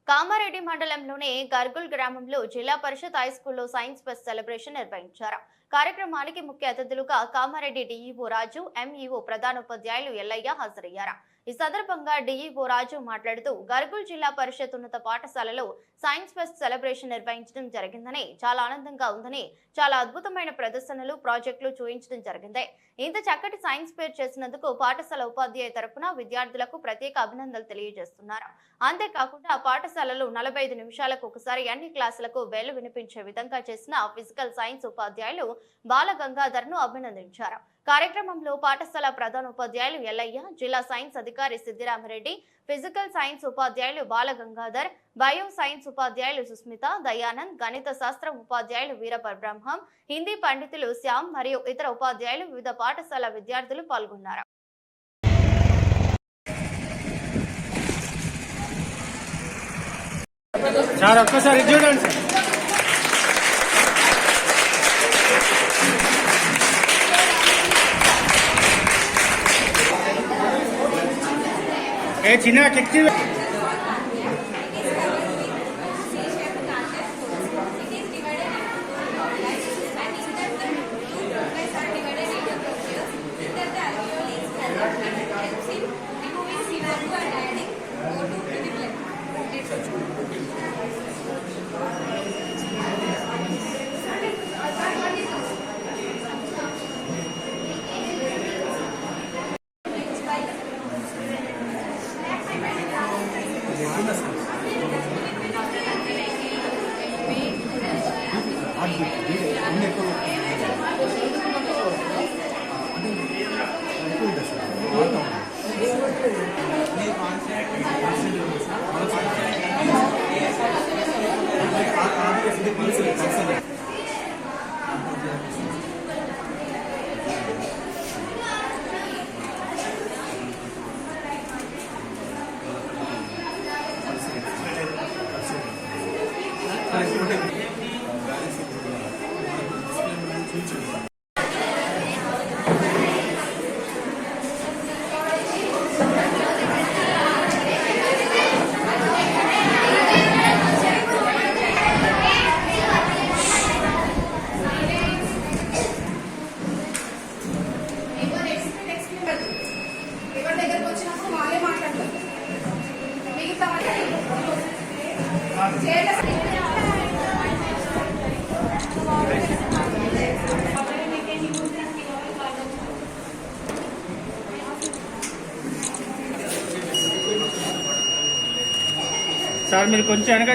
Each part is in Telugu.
కామారెడ్డి మండలంలోని గర్గుల్ గ్రామంలో జిల్లా పరిషత్ హైస్కూల్లో సైన్స్ ఫెస్ట్ సెలబ్రేషన్ నిర్వహించారు. కార్యక్రమానికి ముఖ్య అతిథులుగా కామారెడ్డి డిఈఓ రాజు, ఎంఈఓ ప్రధానోపాధ్యాయులు ఎల్లయ్య హాజరయ్యారు. ఈ సందర్భంగా డిఈఓ రాజు మాట్లాడుతూ గర్గుల్ జిల్లా పరిషత్ ఉన్నత పాఠశాలలో సైన్స్ ఫెస్ట్ సెలబ్రేషన్ నిర్వహించడం జరిగిందని, చాలా ఆనందంగా ఉందని, చాలా అద్భుతమైన ప్రదర్శనలు, ప్రాజెక్టులు చూపించడం జరిగింది. ఇంత చక్కటి సైన్స్ ఫేర్ చేసినందుకు పాఠశాల ఉపాధ్యాయ తరపున విద్యార్థులకు ప్రత్యేక అభినందనలు తెలియజేస్తున్నారు. అంతేకాకుండా పాఠశాలలో 45 నిమిషాలకు ఒకసారి అన్ని క్లాసులకు బెల్ వినిపించే విధంగా చేసిన ఫిజికల్ సైన్స్ ఉపాధ్యాయులు బాల గంగాధర్ ను అభినందించారు. కార్యక్రమంలో పాఠశాల ప్రధానోపాధ్యాయులు ఎల్లయ్య, జిల్లా సైన్స్ అధికారి సిద్దిరామరెడ్డి, ఫిజికల్ సైన్స్ ఉపాధ్యాయులు బాల గంగాధర్, బయో సైన్స్ ఉపాధ్యాయులు సుస్మిత, దయానంద్, గణిత శాస్త్రం ఉపాధ్యాయులు వీరబ్రహ్మం, హిందీ పండితులు శ్యామ్ మరియు ఇతర ఉపాధ్యాయులు, వివిధ పాఠశాల విద్యార్థులు పాల్గొన్నారు. చిన్న కెక్కి సార్ మీరు కొంచెం వెనక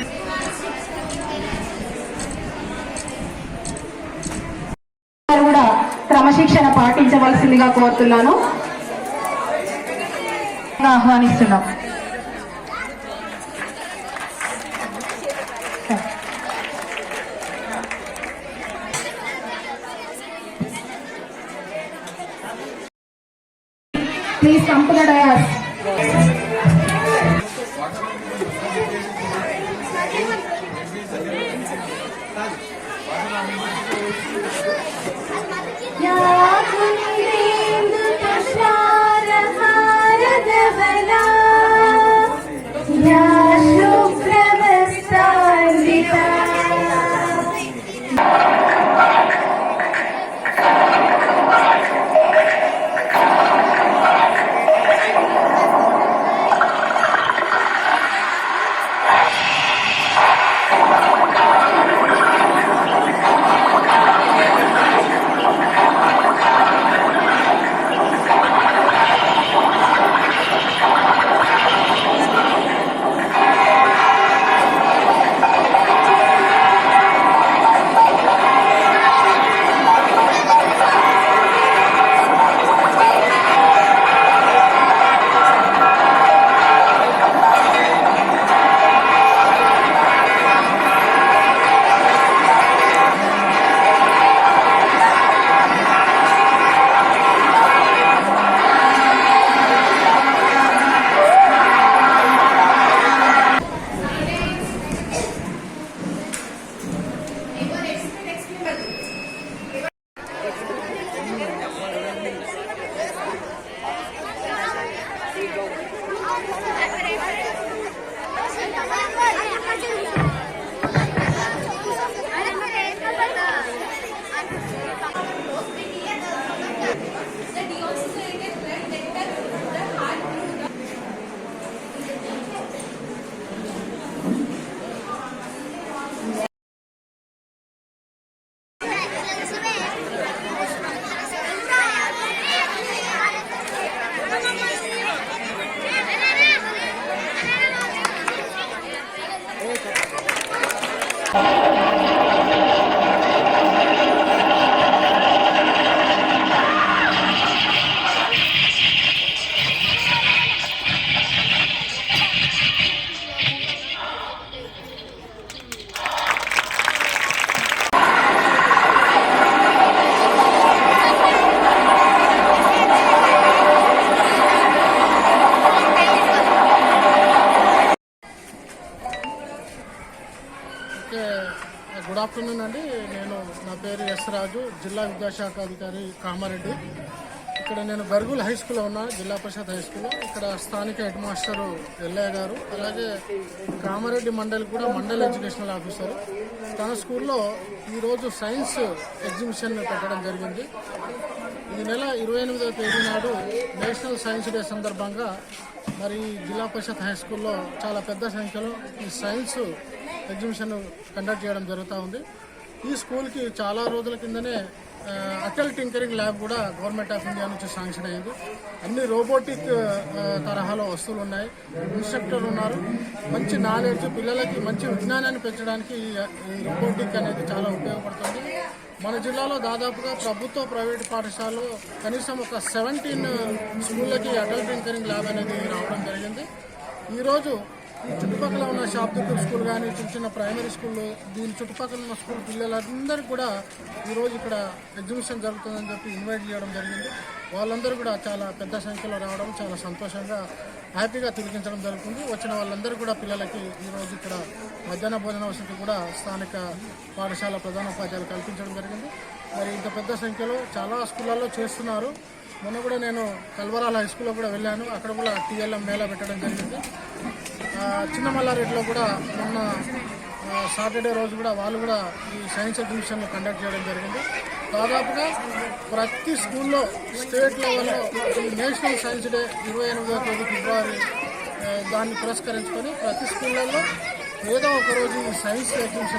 కూడా క్రమశిక్షణ పాటించవలసిందిగా కోరుతున్నాను, ఆహ్వానిస్తున్నాం. Please come to the dais. Okay, good afternoon అండి. నా పేరు ఎస్ రాజు, జిల్లా విద్యాశాఖ అధికారి కామారెడ్డి. ఇక్కడ నేను గర్గుల్ హై స్కూల్లో ఉన్నాను, జిల్లా పరిషత్ హై స్కూల్లో. ఇక్కడ స్థానిక హెడ్ మాస్టరు ఎల్లయ్య గారు, అలాగే కామారెడ్డి మండలి కూడా మండల్ ఎడ్యుకేషనల్ ఆఫీసరు. తన స్కూల్లో ఈరోజు సైన్స్ ఎగ్జిబిషన్ పెట్టడం జరిగింది. ఈ నెల 28వ తేదీ నాడు నేషనల్ సైన్స్ డే సందర్భంగా మరి జిల్లా పరిషత్ హై స్కూల్లో చాలా పెద్ద సంఖ్యలో ఈ సైన్స్ ఎగ్జిబిషన్ కండక్ట్ చేయడం జరుగుతూ ఉంది. ఈ స్కూల్కి చాలా రోజుల కిందనే అటల్ టింకరింగ్ ల్యాబ్ కూడా గవర్నమెంట్ ఆఫ్ ఇండియా నుంచి శాంక్షన్ అయింది. అన్ని రోబోటిక్ తరహాలో వస్తువులు ఉన్నాయి, ఇన్స్ట్రక్టర్ ఉన్నారు. మంచి నాలెడ్జ్, పిల్లలకి మంచి విజ్ఞానాన్ని పెంచడానికి ఈ రోబోటిక్ అనేది చాలా ఉపయోగపడుతుంది. మన జిల్లాలో దాదాపుగా ప్రభుత్వ ప్రైవేటు పాఠశాలలో కనీసం ఒక 17 స్కూళ్ళకి అటల్ టింకరింగ్ ల్యాబ్ అనేది రావడం జరిగింది. ఈరోజు ఈ చుట్టుపక్కల ఉన్న షాప్దుర్గం స్కూల్ కానీ, చిన్న చిన్న ప్రైమరీ స్కూళ్ళు, దీని చుట్టుపక్కల ఉన్న స్కూల్ పిల్లలందరికీ కూడా ఈరోజు ఇక్కడ ఎగ్జిబిషన్ జరుగుతుందని చెప్పి ఇన్వైట్ చేయడం జరిగింది. వాళ్ళందరూ కూడా చాలా పెద్ద సంఖ్యలో రావడం చాలా సంతోషంగా, హ్యాపీగా తిరిగించడం జరుగుతుంది. వచ్చిన వాళ్ళందరూ కూడా పిల్లలకి ఈరోజు ఇక్కడ మధ్యాహ్న భోజన వసతి కూడా స్థానిక పాఠశాల ప్రధానోపాధ్యాయులు కల్పించడం జరిగింది. మరి ఇంత పెద్ద సంఖ్యలో చాలా స్కూళ్ళల్లో చేస్తున్నారు. మొన్న కూడా నేను కల్వరాల హై స్కూల్లో కూడా వెళ్ళాను, అక్కడ కూడా టీఎల్ఎం మేళా పెట్టడం జరిగింది. చిన్న మల్లారెడ్డిలో కూడా మొన్న సాటర్డే రోజు కూడా వాళ్ళు కూడా ఈ సైన్స్ ఎగ్జిబిషన్ కండక్ట్ చేయడం జరిగింది. దాదాపుగా ప్రతి స్కూల్లో స్టేట్ లెవెల్లో ఈ నేషనల్ సైన్స్ డే 28వ తేదీ ఫిబ్రవరి దాన్ని పురస్కరించుకొని ప్రతి స్కూళ్ళల్లో ఏదో ఒక రోజు ఈ సైన్స్ ఎగ్జిబిషన్